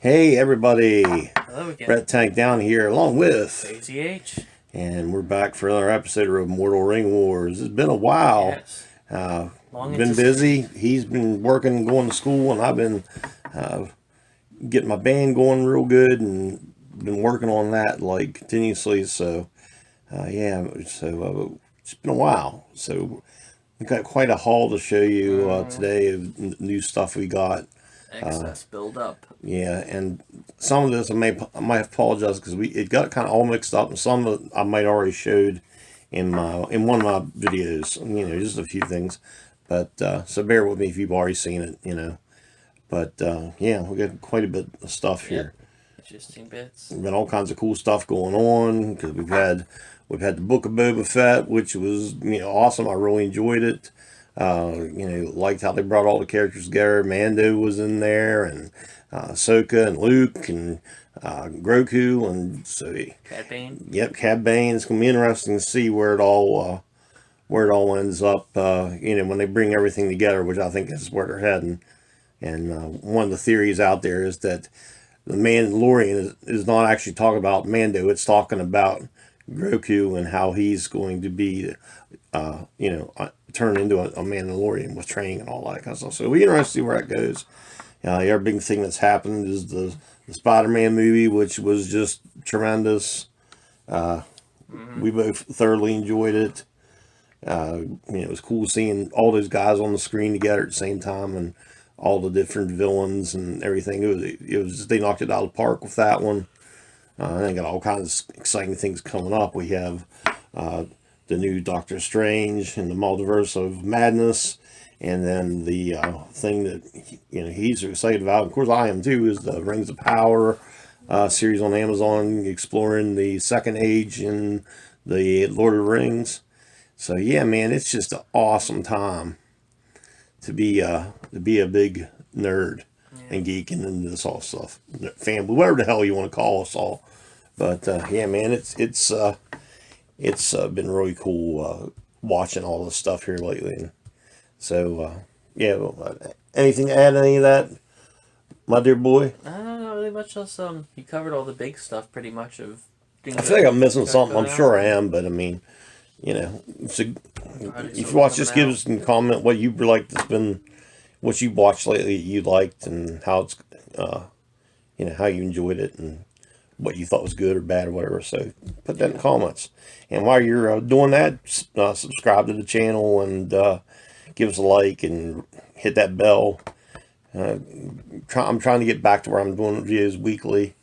Hey everybody, Hello again. Brett Tank down here along with, AZH. and we're back for another episode of Mortal Ring Wars. It's been a while. Yes. Been busy. He's been working, going to school, and I've been getting my band going real good and been working on that like continuously. So it's been a while. So we got quite a haul to show you today of new stuff we got. Excess build up. Yeah, and some of this I might apologize because it got kind of all mixed up, and some of it I might already showed in one of my videos. Just a few things, but so bear with me if you've already seen it. But we got quite a bit of stuff here. Interesting bits. We've got all kinds of cool stuff going on because we've had the Book of Boba Fett, which was awesome. I really enjoyed it. Liked how they brought all the characters together. Mando was in there, and Ahsoka and Luke and Grogu, and so Cad Bane. Yep, Cad Bane. It's gonna be interesting to see where it all ends up. When they bring everything together, which I think is where they're heading. And one of the theories out there is that the Mandalorian is not actually talking about Mando. It's talking about Grogu and how he's going to be, turn into a Mandalorian with training and all that kind of stuff. So it'll be interesting to see where that goes. The other big thing that's happened is the Spider-Man movie, which was just tremendous. We both thoroughly enjoyed it. It was cool seeing all those guys on the screen together at the same time and all the different villains and everything. It was just, they knocked it out of the park with that one. They got all kinds of exciting things coming up. We have the new Doctor Strange and the Multiverse of Madness, and then the thing that he's excited about, of course I am too, is the Rings of Power series on Amazon, exploring the Second Age in the Lord of the Rings. So yeah, man, it's just an awesome time to be a big nerd and geeking into this all stuff, fanboy, whatever the hell you want to call us all. But man, it's been really cool watching all this stuff here lately. And so anything to add to any of that, my dear boy? Not really much else. You covered all the big stuff pretty much. I feel like I'm missing something. I'm sure I am, but I mean, if you watch this, give us a comment what you like that's been, what you watched lately you liked, and how it's how you enjoyed it and what you thought was good or bad or whatever. So put that in the comments. And while you're doing that, subscribe to the channel and give us a like and hit that bell. I'm trying to get back to where I'm doing videos weekly.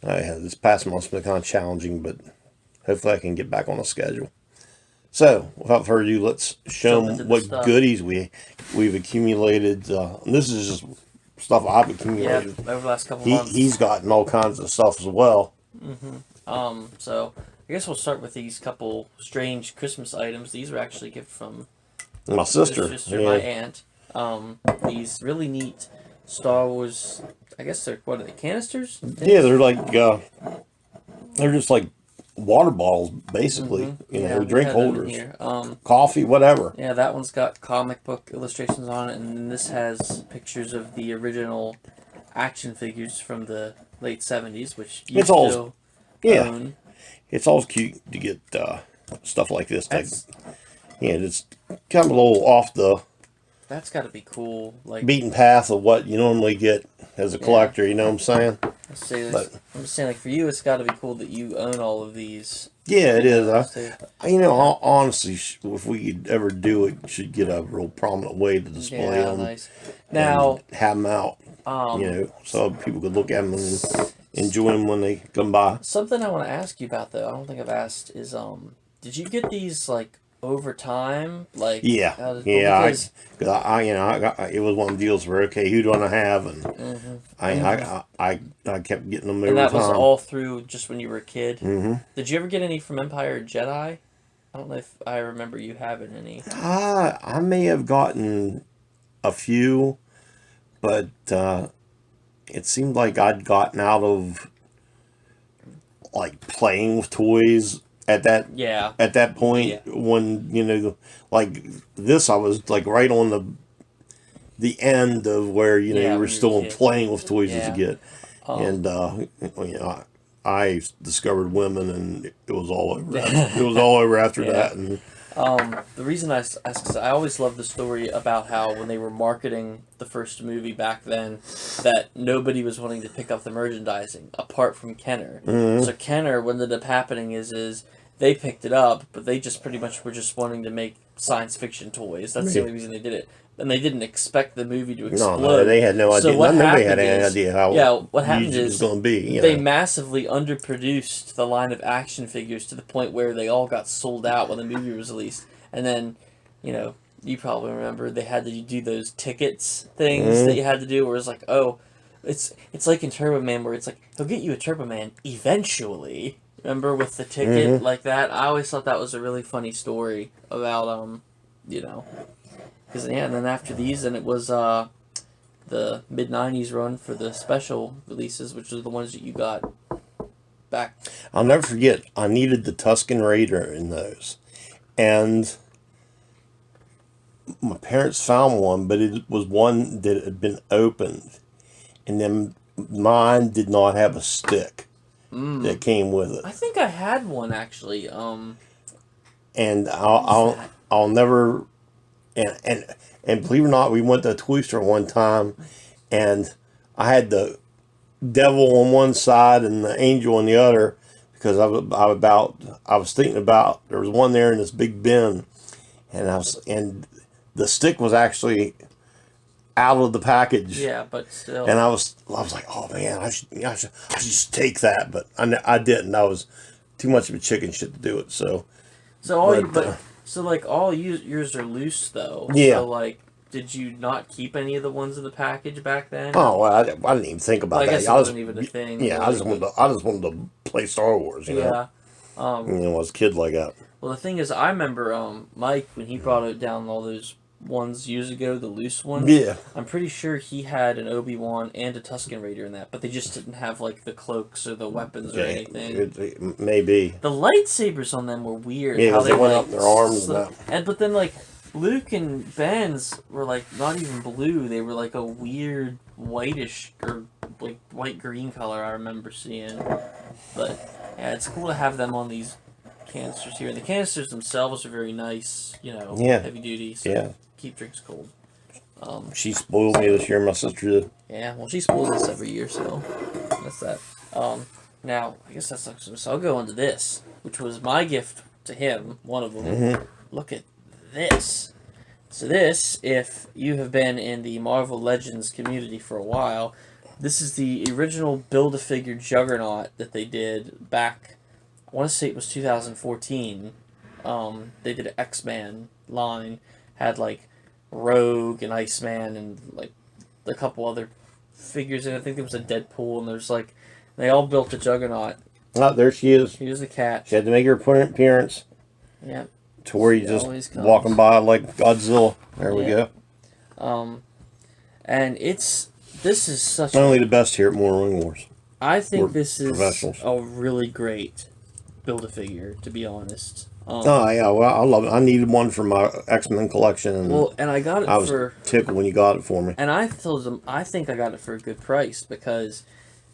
This past month's been kind of challenging, but hopefully I can get back on a schedule. So, without further ado, let's show them what goodies we've accumulated. This is just stuff I've accumulated. Yeah, over the last couple months. He's gotten all kinds of stuff as well. So I guess we'll start with these couple strange Christmas items. These were actually a gift from my sister, my aunt. These really neat Star Wars. I guess they're, what are they, canisters? Yeah, they're like they're just like water bottles, basically. Drink holders, coffee, whatever. Yeah, that one's got comic book illustrations on it, and then this has pictures of the original action figures from the late 70s, which you still own. It's always cute to get stuff like this. It's kind of a little off the... That's got to be cool. Like beaten path of what you normally get as a collector, you know what I'm saying? I'm just saying, like, for you, it's got to be cool that you own all of these. Yeah, it is. Honestly, if we could ever do it, we should get a real prominent way to display them. Nice. Now, have them out, so people could look at them and enjoy them when they come by. Something I want to ask you about, though, I don't think I've asked, is, did you get these, like, over time? Like, it was one of the deals where, okay, who do I have? And I kept getting them over time. And that was all through just when you were a kid? Did you ever get any from Empire Jedi? I don't know if I remember you having any. I may have gotten a few, but it seemed like I'd gotten out of like playing with toys at that point when like this, I was like right on the end of where you were still playing with toys as a kid. And I discovered women, and it was all over. It was all over after that. And the reason I always loved the story about how when they were marketing the first movie back then, that nobody was wanting to pick up the merchandising apart from Kenner. Mm-hmm. So Kenner, what ended up happening is they picked it up, but they just pretty much were just wanting to make science fiction toys. That's the only reason they did it. And they didn't expect the movie to explode. No, they had no idea. So what Nobody had happened any is, idea how what happened huge it was going to be. They massively underproduced the line of action figures to the point where they all got sold out when the movie was released. And then, you probably remember they had to do those tickets things that you had to do, where it's like, oh, it's like in Turbo Man, where it's like, he'll get you a Turbo Man eventually. Remember with the ticket like that? I always thought that was a really funny story about because and then after these, and it was the mid-90s run for the special releases, which are the ones that you got back. I'll never forget, I needed the Tusken Raider in those. And my parents found one, but it was one that had been opened. And then mine did not have a stick that came with it. I think I had one, actually. And I'll never... And believe it or not, we went to a toy store one time, and I had the devil on one side and the angel on the other, because I was thinking about, there was one there in this big bin, and the stick was actually out of the package. Yeah, but still. And I was like, oh man, I should just take that, but I didn't. I was too much of a chicken shit to do it. So all yours are loose though. Yeah. So like, did you not keep any of the ones in the package back then? Oh, well, I didn't even think about that. I guess it wasn't even a thing. Yeah, I just wanted to play Star Wars. Yeah. I was a kid like that. Well, the thing is, I remember Mike when he brought it down all those ones years ago, the loose ones. Yeah. I'm pretty sure he had an Obi-Wan and a Tusken Raider in that, but they just didn't have like the cloaks or the weapons or anything. It may be. The lightsabers on them were weird. Yeah, how they went up their arms but then like Luke and Ben's were like not even blue; they were like a weird whitish or like white green color. I remember seeing, but yeah, it's cool to have them on these canisters here. And the canisters themselves are very nice, heavy duty. So keep drinks cold. She spoiled me this year, my sister did. Yeah, well, she spoils us every year, so that's that. Now, I guess that's not so I'll go into this, which was my gift to him, one of them. Mm-hmm. Look at this. So this, if you have been in the Marvel Legends community for a while, this is the original Build-A-Figure Juggernaut that they did back, I want to say it was 2014. They did an X-Man line, had like Rogue and Iceman and like a couple other figures in it. I think there was a Deadpool, and there's like, they all built a Juggernaut. Oh, there she is. Here's the cat. She had to make her appearance. Yeah. To where you just walking by like Godzilla. There we go. And this is such not only the best here at More Ring Wars. I think this is a really great Build-A-Figure, to be honest. Oh yeah, well I love it. I needed one for my X-Men collection, and I got it I was tickled when you got it for me. And I told them I think I got it for a good price, because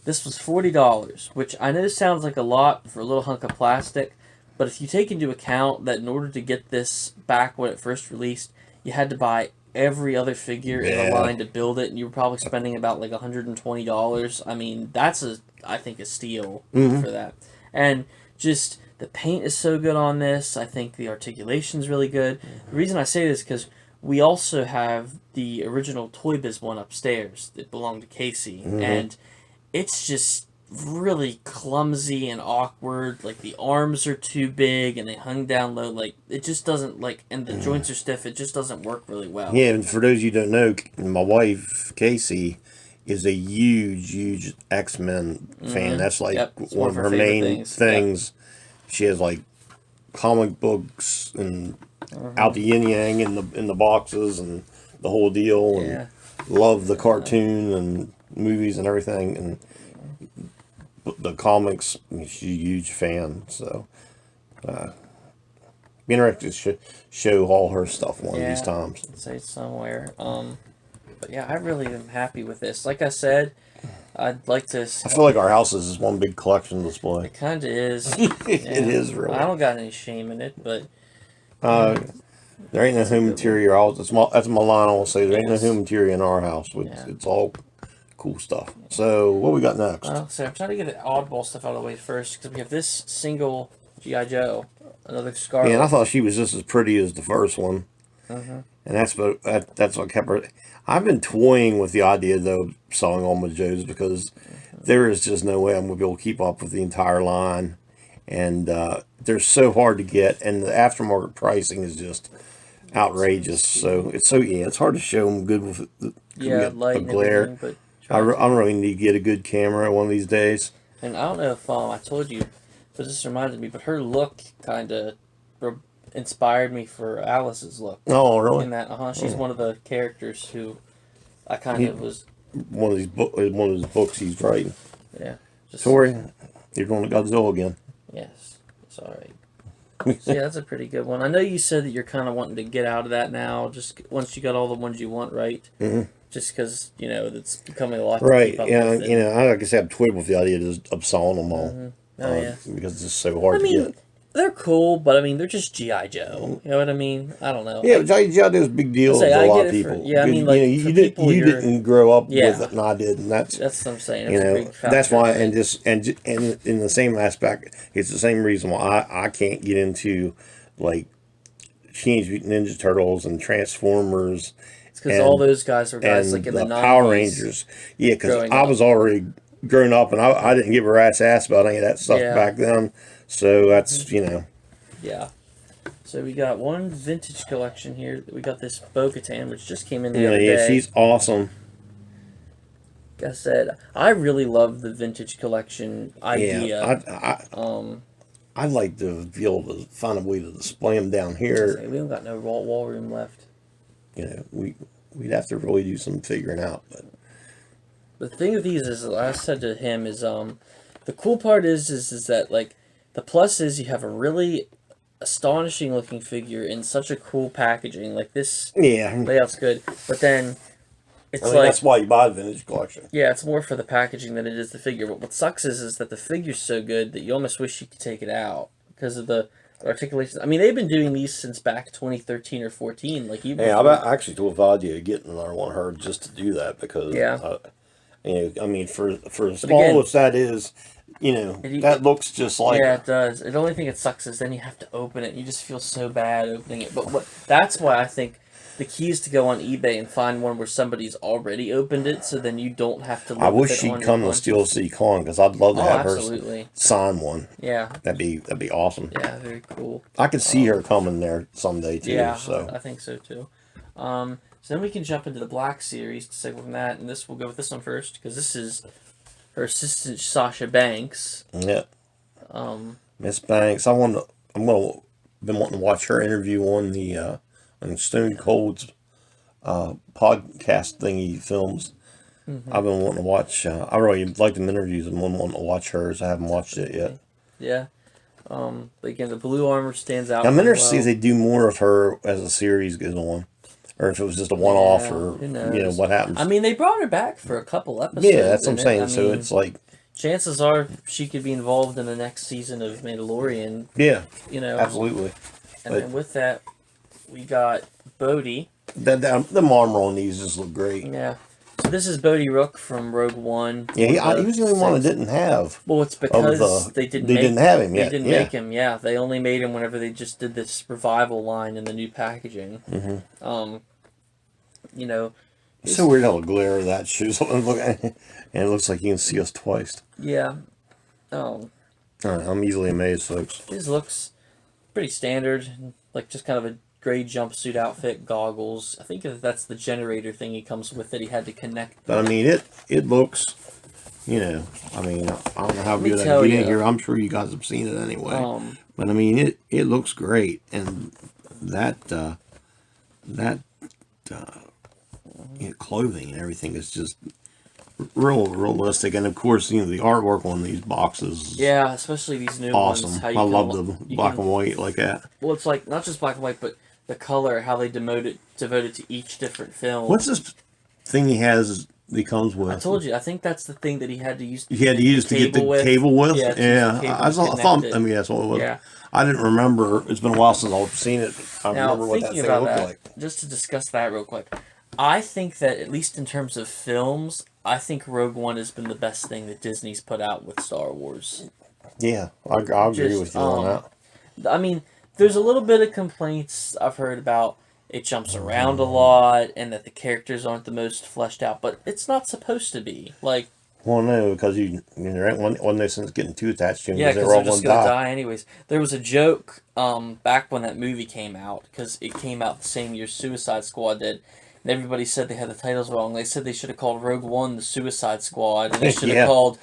this was $40, which I know sounds like a lot for a little hunk of plastic, but if you take into account that in order to get this back when it first released, you had to buy every other figure in the line to build it, and you were probably spending about like $120. I mean, that's I think a steal for that. And just the paint is so good on this. I think the articulation's really good. The reason I say this is because we also have the original Toy Biz one upstairs that belonged to Casey, and it's just really clumsy and awkward. Like, the arms are too big and they hung down low. Like, it just doesn't, like, and the joints are stiff. It just doesn't work really well. Yeah, and for those of you who don't know, my wife, Casey, is a huge X-Men fan. That's like one of her main things. Yep. She has like comic books and out the yin yang in the boxes and the whole deal, and love the cartoon and movies and everything, and the comics. She's a huge fan, so be interested to show all her stuff one of these times. I'd say somewhere. But yeah, I really am happy with this. Like I said, I'd like to. I feel like our house is just one big collection display. It kind of is. It is really. I don't got any shame in it, but There ain't no home interior. That's my line. I will say there ain't no home interior in our house. It's all cool stuff. So what we got next? So I'm trying to get the oddball stuff out of the way first because we have this single GI Joe, another Scarlet. Yeah, and I thought she was just as pretty as the first one. And that's what kept her. I've been toying with the idea though of selling all my Joes because there is just no way I'm gonna be able to keep up with the entire line, and they're so hard to get, and the aftermarket pricing is just outrageous. So it's hard to show them good with light a glare. And but I really need to get a good camera one of these days. And I don't know if I told you, but this reminded me. But her look kind of inspired me for Alice's look. Oh, really? In that, she's one of the characters who I kind of was. One of his books he's writing. Yeah. Tori, you're going to Godzilla again. Yes, it's all right. So, yeah, that's a pretty good one. I know you said that you're kind of wanting to get out of that now, just once you got all the ones you want right. Just because it's becoming a lot. Right. Yeah. Like I said, I've toyed with the idea of selling them all. Oh yeah. Because it's just so hard to get. They're cool, but they're just GI Joe. You know what I mean? I don't know. Yeah, GI Joe is a big deal to a lot of people. You didn't grow up with it, and I did, and that's what I'm saying. That's why, and in the same aspect, it's the same reason why I can't get into like Teenage Mutant Ninja Turtles and Transformers. It's because all those guys were guys like in the 90s. Power Rangers. Yeah, because I was already grown up, and I didn't give a rat's ass about any of that stuff back then. So that's, Yeah. So we got one vintage collection here. We got this Bo-Katan, which just came in the other day. Yeah, she's awesome. Like I said, I really love the vintage collection idea. Yeah, I'd like to be able to find a way to display them down here. We don't got no wall room left. We'd have to really do some figuring out. But the thing with these is, I said to him, is the cool part is that like, the plus is you have a really astonishing looking figure in such a cool packaging. Like this layout's good. But then it's that's why you buy the vintage collection. Yeah, it's more for the packaging than it is the figure. But what sucks is that the figure's so good that you almost wish you could take it out because of the articulation. I mean, they've been doing these since back 2013 or 14. Like even I actually told Vadia of getting another one of her just to do that because I mean for as small as that is. That looks just like it does. The only thing that sucks is then you have to open it. And you just feel so bad opening it. But that's why I think the key is to go on eBay and find one where somebody's already opened it, so then you don't have to. I wish she'd come to Steel City Con because I'd love to have her sign one. Yeah, that'd be awesome. Yeah, very cool. I could see her coming there someday too. Yeah, so I think so too. So then we can jump into the Black Series to segue from that, and we'll go with this one first because this is her assistant Sasha Banks. Yeah. Miss Banks. Been wanting to watch her interview on the on Stone Cold's podcast thing he films. I've been wanting to watch. I really like them interviews and wanting to watch hers. I haven't watched it yet. Yeah. But again, the blue armor stands out. I'm interested to see if they do more of her as the series goes on. Or if it was just a one-off, or what happens. I mean, they brought her back for a couple episodes. Yeah, that's what I'm saying. So it's like chances are she could be involved in the next season of Mandalorian. Yeah, absolutely. And then with that, we got Bodhi. The armor on these just look great. Yeah. So this is Bodhi Rook from Rogue One. Yeah, he was the only one that didn't have. Well, it's because they didn't have him yet. They didn't make him. Yeah, they only made him whenever they just did this revival line in the new packaging. It's so weird how the glare of that shows up and it looks like you can see us twice. Yeah. I'm easily amazed, folks. His looks pretty standard, like just kind of a gray jumpsuit outfit, goggles. I think that's the generator thing he comes with that he had to connect. But I mean, it looks, I mean, I don't know how good I can get in here. I'm sure you guys have seen it anyway. But I mean, it looks great, and that clothing and everything is just realistic, and of course, the artwork on these boxes. Yeah, especially these new awesome. ones. I love the black and white like that. Well, it's like not just black and white, but the color, how they devoted to each different film. What's this thing he has he comes with. I told you. I think that's the thing that he had to use. He had to use to get the cable with. Yeah, I thought. I mean, that's what it was. Yeah. I didn't remember. It's been a while since I've seen it. I remember what that thing looked like. Just to discuss that real quick, I think that at least in terms of films, I think Rogue One has been the best thing that Disney's put out with Star Wars. Yeah, I agree with you on that. I mean, there's a little bit of complaints I've heard about. It jumps around a lot, and that the characters aren't the most fleshed out. But it's not supposed to be. Like, well, no, because there ain't one that's getting too attached to him. yeah, because they're all just gonna die anyways. There was a joke back when that movie came out, because it came out the same year Suicide Squad did. And everybody said they had the titles wrong. They said they should have called Rogue One the Suicide Squad, and they should have called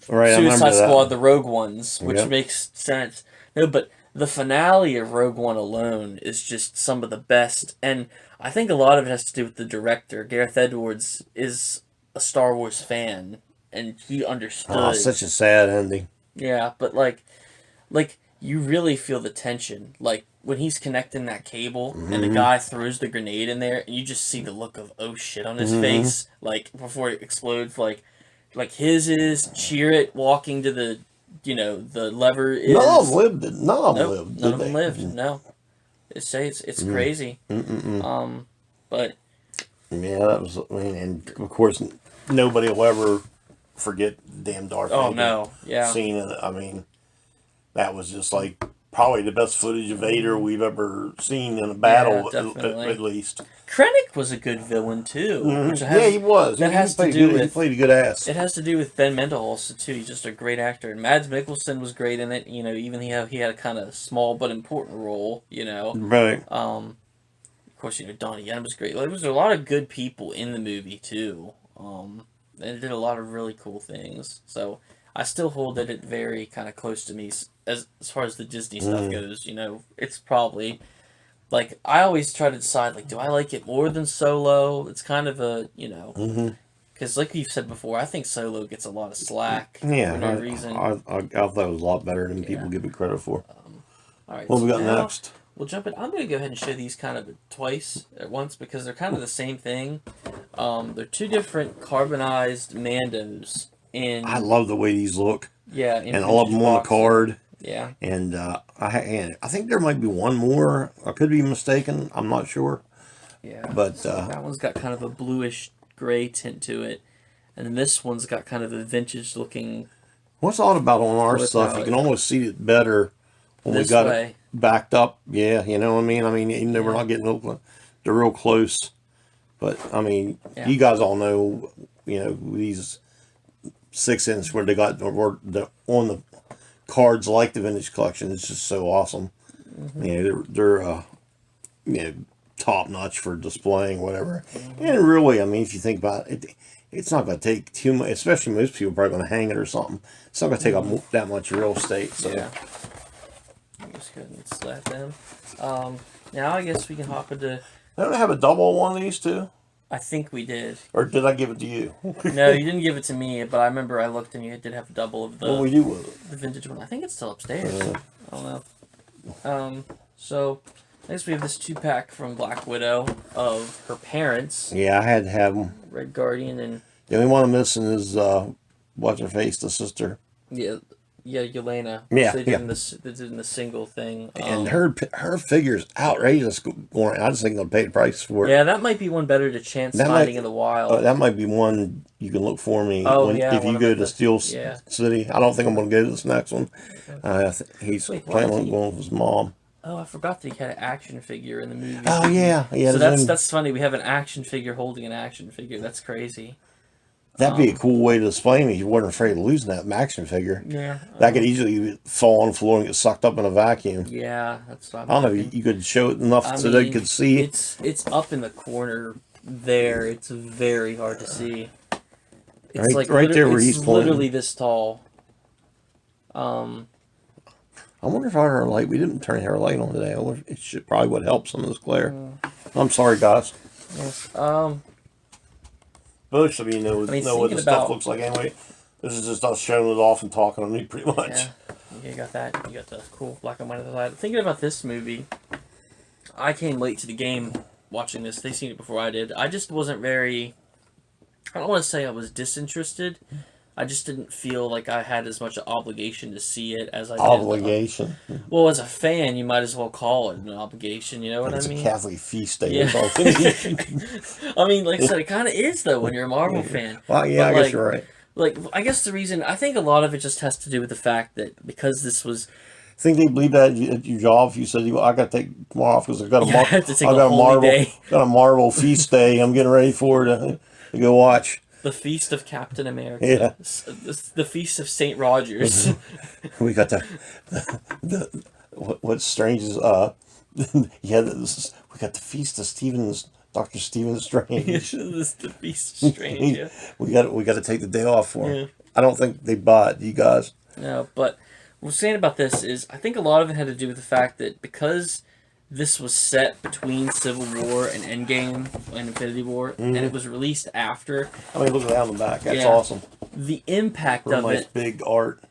Suicide Squad the Rogue Ones, which makes sense. No, but the finale of Rogue One alone is just some of the best, and I think a lot of it has to do with the director. Gareth Edwards is a Star Wars fan, and he understood. Oh, such a sad ending. Yeah, but like you really feel the tension, like when he's connecting that cable and the guy throws the grenade in there, and you just see the look of oh shit on his face, like before it explodes. Like his is cheer it walking to the the lever is. None of them lived. None of them lived. None of them lived. No, it's crazy. But yeah, that was. I mean, and of course, nobody will ever forget the damn Darth Vader. Oh no, yeah. Scene. I mean, that was just like probably the best footage of Vader we've ever seen in a battle, at least. Krennic was a good villain too. He was. That has to do with he played a good ass. It has to do with Ben Mendelsohn also too. He's just a great actor, and Mads Mikkelsen was great in it. Even he had a kind of small but important role. Right. Of course, Donnie Yen was great. There was a lot of good people in the movie too. And it did a lot of really cool things. So I still hold that it very kind of close to me as far as the Disney stuff goes. It's probably. Like, I always try to decide, like, do I like it more than Solo? It's kind of a, because like you've said before, I think Solo gets a lot of slack for no reason. I thought it was a lot better than people give it credit for. All right. What we got next? We'll jump in. I'm going to go ahead and show these kind of twice at once because they're kind of the same thing. They're two different carbonized Mandos. I love the way these look. Yeah. And I love them on the card. Yeah. And I think there might be one more. I could be mistaken. I'm not sure. Yeah. But that one's got kind of a bluish gray tint to it. And then this one's got kind of a vintage looking. What's odd about on our stuff, you can almost see it better when we got it backed up. Yeah, you know what I mean? I mean, even though we're not getting they're real close. But, I mean, you guys all know, these 6-inch where they got on the cards like the vintage collection is just so awesome. They're top notch for displaying whatever. And really, I mean, if you think about it, it's not going to take too much. Especially most people are probably going to hang it or something. It's not going to take up that much real estate. So. Yeah. I'm just going to slap them. Now I guess we can hop into. Don't I have a double one of these two? I think we did. Or did I give it to you? No, you didn't give it to me, but I remember I looked and you did have a double of the. What we do with it? The vintage one. I think it's still upstairs. I don't know. So, next we have this 2-pack from Black Widow of her parents. Yeah, I had to have them. Red Guardian and. The only one I'm missing is what's her face, the sister. Yeah, Yelena. Yeah, they did in the single thing. And her figure's outrageous. I just think they'll pay the price for it. Yeah, that might be one better to chance finding in the wild. That might be one you can look for me if you go to Steel City. I don't think I'm going to go to this next one. He's planning on going with his mom. Oh, I forgot that he had an action figure in the movie. Oh, yeah. So that's funny. We have an action figure holding an action figure. That's crazy. That'd be a cool way to display him if you weren't afraid of losing that action figure. Yeah. That could easily fall on the floor and get sucked up in a vacuum. Yeah, that's what I don't know if you could show it enough so they could see it. It's up in the corner there. It's very hard to see. It's right there where he's pointing. It's literally this tall. I wonder if our light, we didn't turn our light on today. It probably would help some of this glare. I'm sorry, guys. Yes. Most of you know what this stuff looks like anyway. This is just us showing it off and talking on me pretty much. Yeah, you got that. You got the cool black and white on the side. Thinking about this movie, I came late to the game watching this. They seen it before I did. I just wasn't very I don't want to say I was disinterested. I just didn't feel like I had as much obligation to see it as I did. Obligation. Well, as a fan, you might as well call it an obligation. You know what I It's a mean? Catholic feast day. Yeah. That's all it I mean, like I said, it kind of is though when you're a Marvel is. fan. Well, yeah, I But, guess you're right. Like, I guess the reason I think a lot of it just has to do with the fact that because this was Think they believe that at your job if you said, I got to take tomorrow off because I got a I have to take I a got a holy Marvel day. got a Marvel feast day. I'm getting ready for it to go watch. The Feast of Captain America. Yeah. The Feast of St. Rogers. We got the what's strange is yeah, we got the feast of Dr. Stephen Strange. This is the Feast of Strange. Yeah. we got to take the day off for him. Yeah. I don't think they bought you guys. No, but what we're saying about this is I think a lot of it had to do with the fact that because this was set between Civil War and Endgame and Infinity War, and it was released after, I mean, look at that on the back. That's Yeah. awesome. the impact Real of nice it, big art.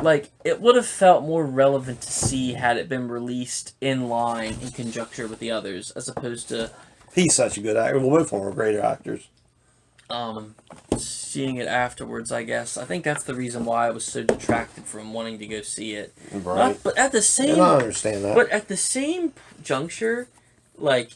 like, it would have felt more relevant to see had it been released in line in conjunction with the others, as opposed to He's such a good actor. Well, both of them are great actors. seeing it afterwards, I guess. I think that's the reason why I was so detracted from wanting to go see it. Right. But at the And same I understand that. But at the same juncture, like,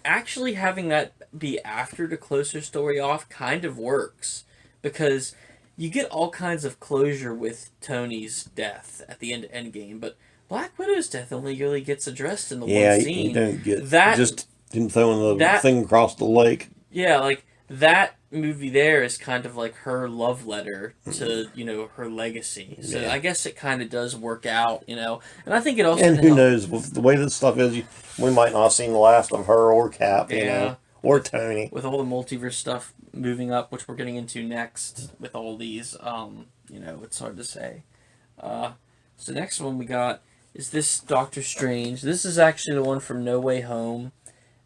actually having that be after the closer story off kind of works. Because you get all kinds of closure with Tony's death at the end of Endgame, but Black Widow's death only really gets addressed in the one scene. You don't get That- just him throwing the that- thing across the lake. Yeah, like, that movie there is kind of like her love letter to, her legacy. So Yeah. I guess it kind of does work out, And I think it also... And who knows, with the way this stuff is, we might not have seen the last of her or Cap, you Yeah. know, or Tony. With all the multiverse stuff moving up, which we're getting into next with all these, it's hard to say. So next one we got is this Doctor Strange. This is actually the one from No Way Home.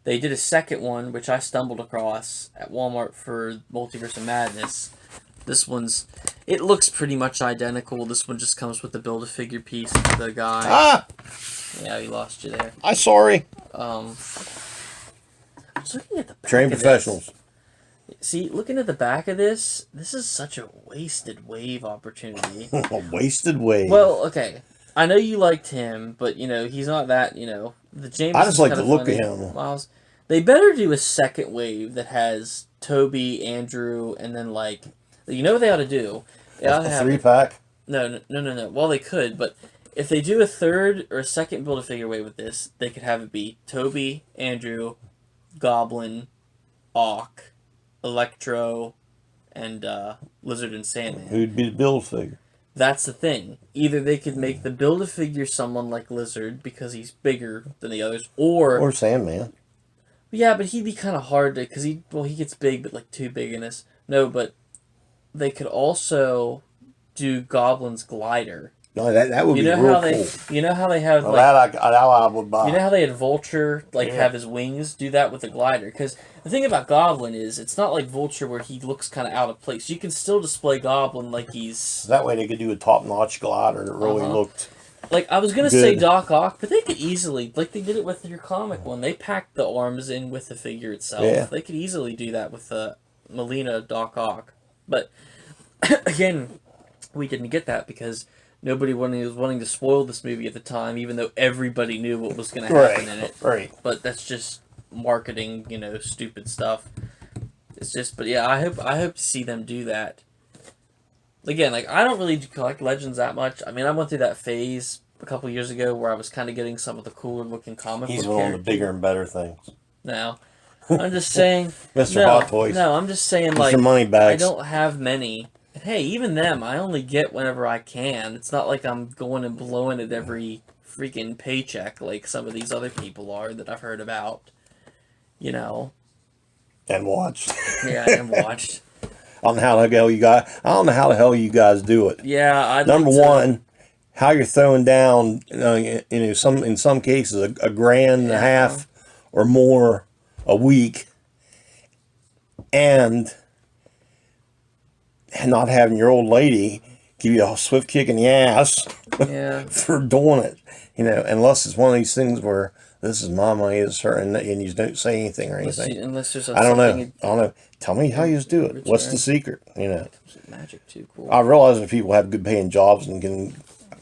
They did a second one, which I stumbled across at Walmart for Multiverse of Madness. This one's... It looks pretty much identical. This one just comes with the Build-A-Figure piece of the guy. Ah! Yeah, we lost you there. I'm sorry. I was looking at the back Trained of this. professionals. See, looking at the back of this is such a wasted wave opportunity. A wasted wave. Well, okay. I know you liked him, but, he's not that, The James I just like the look of funny. him. Miles. They better do a second wave that has Toby, Andrew, and then, like... You know what they ought to do? They ought to A have... 3-pack? No. Well, they could, but if they do a third or a second Build-A-Figure wave with this, they could have it be Toby, Andrew, Goblin, Ock, Electro, and Lizard and Sandman. Who'd be the Build-A-Figure? That's the thing. Either they could make the Build-A-Figure someone like Lizard because he's bigger than the others, Or Sandman. yeah, but he'd be kind of hard to, because he gets big, but like too big in this. No, but they could also do Goblin's glider. No, that would be real cool. You know how they have Well, like, that I would buy. you know how they had Vulture Yeah. have his wings? Do that with a glider. Because the thing about Goblin is it's not like Vulture where he looks kind of out of place. You can still display Goblin like he's... That way they could do a top-notch glider that really looked... Like, I was going to say Good. Doc Ock, but they could easily... Like they did it with your comic one. They packed the arms in with the figure itself. Yeah. They could easily do that with the Melina Doc Ock. But, again, we didn't get that because... Nobody was wanting to spoil this movie at the time, even though everybody knew what was going to happen in it. Right. But that's just marketing, stupid stuff. It's just, but yeah, I hope to see them do that. Again, like, I don't really collect Legends that much. I mean, I went through that phase a couple years ago where I was kind of getting some of the cooler looking comic He's book one of the characters. bigger and better things. Now, I'm just saying... Mr. Hot Toys. No, I'm just saying, Mr. like, Moneybags. I don't have many... Hey, even them, I only get whenever I can. It's not like I'm going and blowing it every freaking paycheck like some of these other people are that I've heard about. And watched. Yeah, and watched. I don't know how the hell you guys do it. Yeah, Number one, how you're throwing down, in some cases a grand and a half or more a week, and not having your old lady give you a swift kick in the ass Yeah. for doing it. You know, unless it's one of these things where this is my money, this is her, and you don't say anything or anything. Unless there's I don't know. I don't know. Tell me how you do it. What's the secret? You know. Magic too cool. I realize that people have good paying jobs and can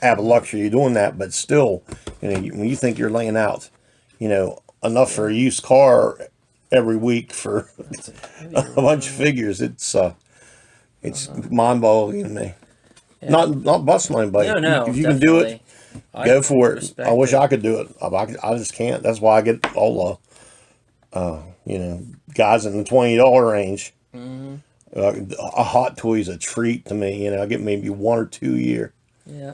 have a luxury of doing that, but still, you know, when you think you're laying out, you know, enough for a used car every week for a bunch of figures, it's mind-boggling to me. Yeah. Not busting anybody. No, if you can do it, go for it. I wish I could do it. I just can't. That's why I get all the, you know, guys in the $20 range. Mm-hmm. A hot toy is a treat to me. You know, I get maybe 1 or 2 a year. Yeah.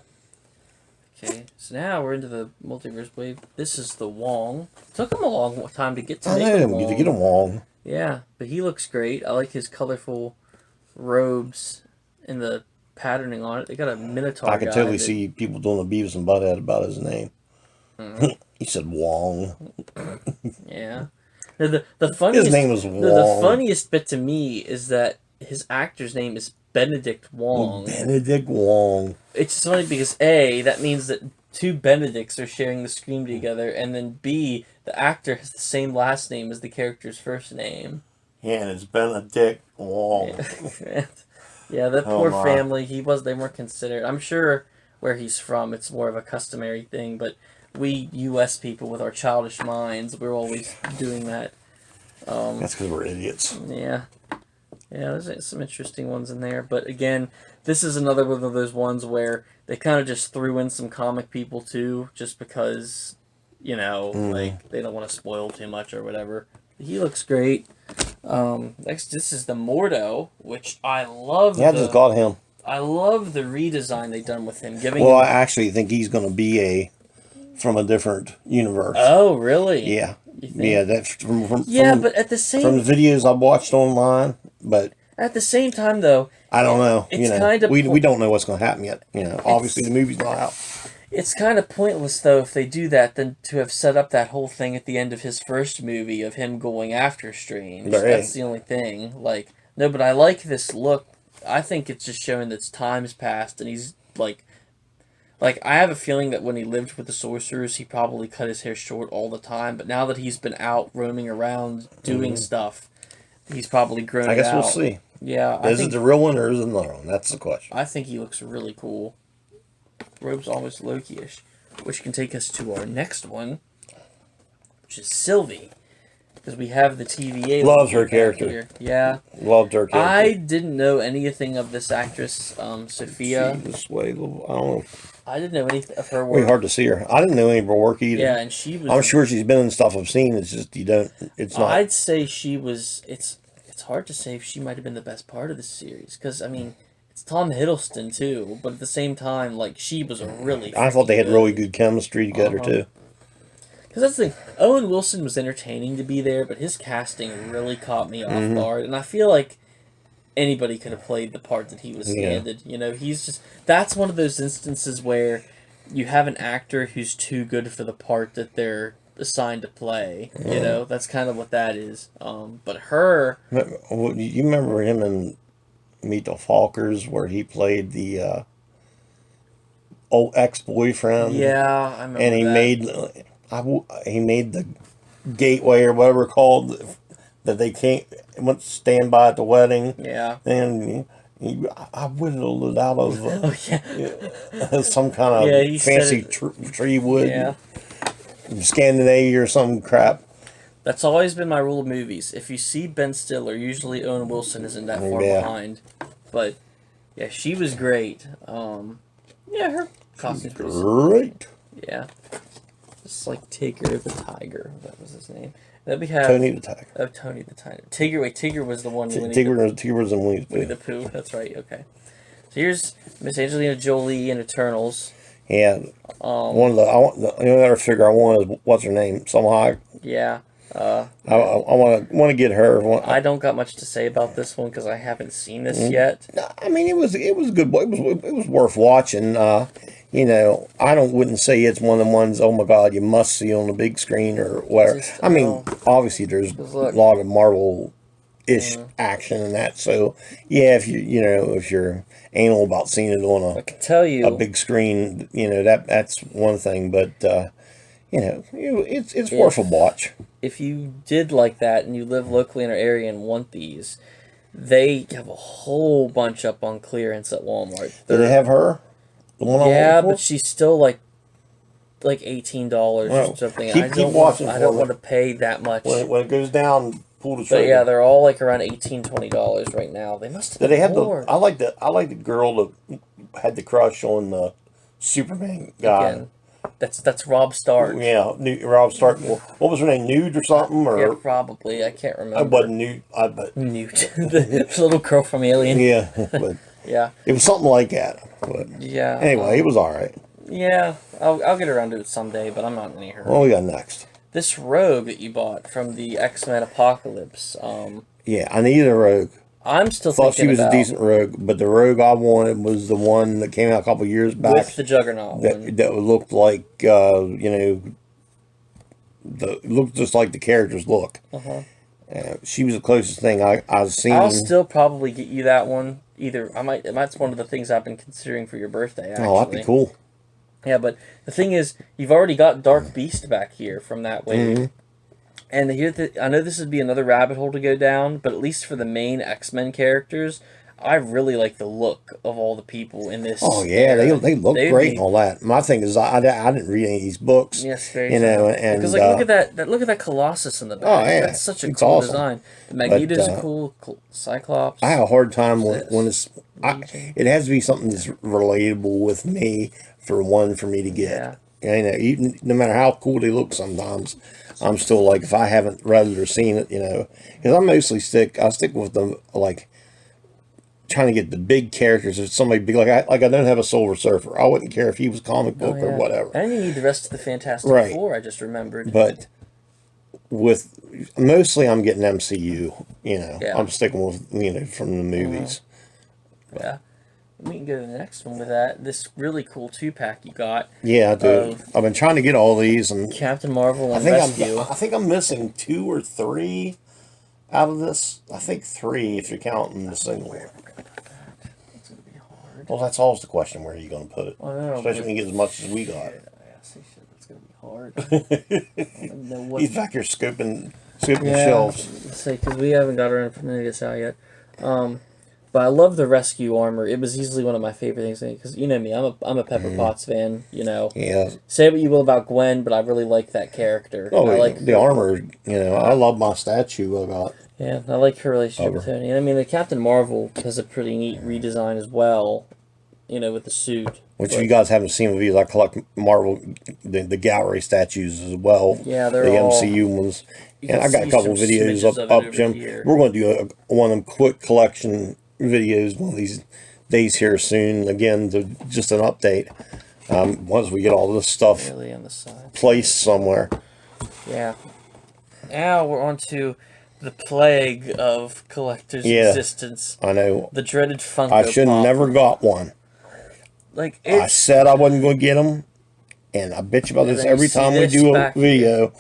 Okay, so now we're into the multiverse wave. This is the Wong. Took him a long time to get to make him Wong. To get him Wong. Yeah, but he looks great. I like his colorful robes and the patterning on it. They got a Minotaur. I can totally see people doing a Beavis and Butthead about his name. Mm-hmm. He said Wong. Yeah. Now, the funniest, his name was Wong. The funniest bit to me is that his actor's name is Benedict Wong. Benedict Wong. It's funny because A, that means that two Benedicts are sharing the screen together, and then B, the actor has the same last name as the character's first name. Yeah, and it's Benedict Wong. Yeah, that poor family. They weren't considered. I'm sure where he's from, it's more of a customary thing, but we U.S. people with our childish minds, we're always doing that. That's because we're idiots. Yeah. Yeah, there's some interesting ones in there. But again, this is another one of those ones where they kind of just threw in some comic people too, just because, you know, like they don't want to spoil too much or whatever. He looks great. Next, this is the Mordo, which I love. Yeah, I just got him. I love the redesign they've done with him. I actually think he's going to be from a different universe. Oh, really? Yeah. Yeah, that's from but at the same from the videos I've watched online, but at the same time though, I don't know. It's kind of we don't know what's going to happen yet. You know, obviously the movie's not out. It's kind of pointless though if they do that, than to have set up that whole thing at the end of his first movie of him going after Strange. That's the only thing. Like, no, but I like this look. I think it's just showing that time's passed and he's like, I have a feeling that when he lived with the sorcerers, he probably cut his hair short all the time. But now that he's been out roaming around doing stuff, he's probably grown it out. I guess we'll see. Yeah. Is it the real one or is it another one? That's the question. I think he looks really cool. Robe's almost Loki-ish. Which can take us to our next one, which is Sylvie. Because we have the TVA. Loves her character. Here. Yeah. Loved her character. I didn't know anything of this actress, Sophia. This way, I don't know. I didn't know anything of her work. Really hard to see her. I didn't know any of her work either. Yeah, and she was. I'm sure she's been in stuff I've seen. It's just it's not. I'd say she was. It's hard to say if she might have been the best part of the series because I mean it's Tom Hiddleston too, but at the same time, like she was a really. I thought they had really good chemistry together too. Because that's the thing. Owen Wilson was entertaining to be there, but his casting really caught me off guard, and I feel like anybody could have played the part that he was handed. You know, he's just... That's one of those instances where you have an actor who's too good for the part that they're assigned to play. You know, that's kind of what that is. But her... You remember him in Meet the Fockers where he played the old ex-boyfriend? Yeah, I remember and he that. he made the gateway or whatever it's called that they can't stand by at the wedding. Yeah. And I whittled it out of some kind of fancy tree wood. Yeah. Scandinavia or some crap. That's always been my rule of movies. If you see Ben Stiller, usually Owen Wilson isn't that far behind. But yeah, she was great. Her costume was great. Yeah. Just like Tigger the Tiger. That was his name. Then we have Tony the Tiger. Oh, Tony the Tiger. Tigger was the one. Tigger was in Winnie the Pooh. That's right. Okay. So here's Miss Angelina Jolie in Eternals. Yeah. One of the other figure I want is what's her name? Hayek. Yeah. I want to get her. I don't got much to say about this one because I haven't seen this yet. I mean, it was a good. It was worth watching. I wouldn't say it's one of the ones. Oh my God, you must see on the big screen or whatever. Obviously there's a lot of Marvel ish action and that. So yeah, if if you're anal about seeing it on I can tell you a big screen, that's one thing. But it's worth a watch. if you did like that and you live locally in our area and want these, they have a whole bunch up on clearance at Walmart. Do they have her? The one Yeah, I'm but she's still like $18 or something. Keep watching. I don't want to pay that much. When it goes down, pull the trigger. But yeah, they're all like around $20 right now. They must have. Do they have more. I like the girl that had the crush on the Superman guy. Again, that's Rob Stark. Yeah, Rob Stark. What was her name? Nude or something? Or yeah, probably. I can't remember. I wasn't Nude. Newt, the little girl from Alien. Yeah, but yeah, it was something like that. But yeah. Anyway, it was all right. Yeah, I'll get around to it someday, but I'm not in any hurry. What we got next? This Rogue that you bought from the X-Men Apocalypse. Yeah, I needed a Rogue. I'm still thought thinking she was about a decent Rogue, but the Rogue I wanted was the one that came out a couple years back with the Juggernaut that looked like looked just like the characters look. She was the closest thing I've seen. I'll still probably get you that one. Either that's one of the things I've been considering for your birthday. Actually. Oh, that'd be cool. Yeah, but the thing is, you've already got Dark Beast back here from that wave. And I know this would be another rabbit hole to go down, but at least for the main X-Men characters, I really like the look of all the people in this. Oh yeah, they look great and all that. My thing is, I didn't read any of these books. Yes, very and because look at that Colossus in the back. Oh yeah, that's such a cool awesome. design. Magneto's a cool Cyclops. I have a hard time when it's. It has to be something that's relatable with me for me to get. Yeah. Even no matter how cool they look, sometimes I'm still like, if I haven't read it or seen it, because I mostly stick with them like trying to get the big characters. If somebody big, like I don't have a Silver Surfer, I wouldn't care if he was comic book or whatever. And you need the rest of the Fantastic Four. I just remembered, but with mostly I'm getting MCU. I'm sticking with from the movies. Yeah. We can go to the next one with that. This really cool 2-pack you got. Yeah, I do. I've been trying to get all these, and Captain Marvel and Rescue. I think I'm missing 2 or 3 out of this. I think 3 if you're counting the single. It's gonna be hard. Well, that's always the question. Where are you going to put it? I know, especially when you get as much as we got. That's gonna be hard. He's back here scoping shelves. Let's see, because we haven't got around to putting this out yet. But I love the Rescue armor. It was easily one of my favorite things because you know me, I'm a Pepper Potts fan. Yeah. Say what you will about Gwen, but I really like that character. Oh, I like the armor. I love my statue about. Yeah, I like her relationship with Tony. And I mean, the Captain Marvel has a pretty neat redesign as well. With the suit. Which, if you guys haven't seen the videos, I collect Marvel the gallery statues as well. Yeah, they're the all, MCU ones. And I got a couple of videos up Jim. We're going to do one of them quick collection videos one of these days here soon. Again, just an update. Once we get all this stuff really on the side placed somewhere. Yeah. Now we're on to the plague of collector's existence. I know. The dreaded Funko I should have Pop. never got one. I said I wasn't going to get them, and I bitch about this every time we do a video.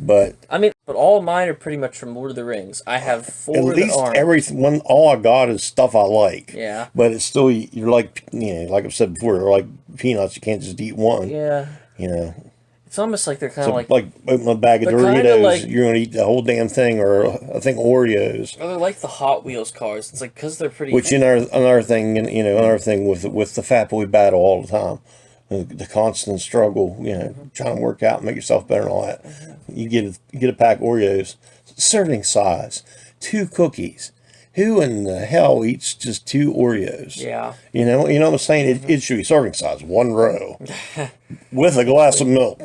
But all mine are pretty much from Lord of the Rings. I have 4 at least all I got is stuff I like. Yeah. But it's still, you're like, like I've said before, they're like peanuts. You can't just eat one. Yeah. It's almost like they're kind of like open a bag of Doritos, you're going to eat the whole damn thing, or I think Oreos. Or they're like the Hot Wheels cars. It's like, because they're pretty... Which, another thing with the fat boy battle all the time. The constant struggle, trying to work out and make yourself better and all that. You get a pack of Oreos, serving size, 2 cookies. Who in the hell eats just 2 Oreos? Yeah. You know what I'm saying? It should be serving size, 1 row, with a glass of milk.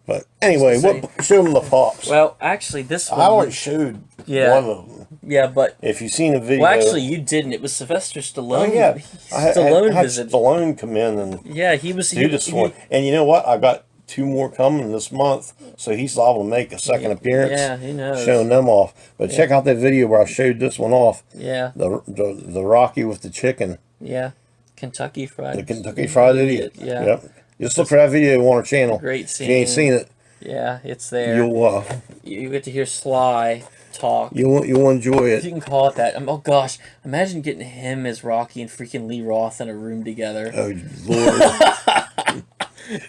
But anyway, show them the pops. Well, actually, this one... I already showed one of them. Yeah, but... If you've seen the video... Well, actually, you didn't. It was Sylvester Stallone. Oh, yeah. Stallone I had visit. Stallone come in and he was... do this one. And you know what? I got 2 more coming this month, so he's liable to make a second appearance. Yeah, he knows. Showing them off. But check out that video where I showed this one off. Yeah. The Rocky with the chicken. Yeah. Kentucky Fried. The Kentucky Fried Idiot. Yeah. Yep. Just look for that video on our channel. Great scene. If you ain't seen it. Yeah, it's there. You get to hear Sly talk. You'll enjoy If it. you can call it that. Oh gosh, imagine getting him as Rocky and freaking Lee Roth in a room together. Oh Lord,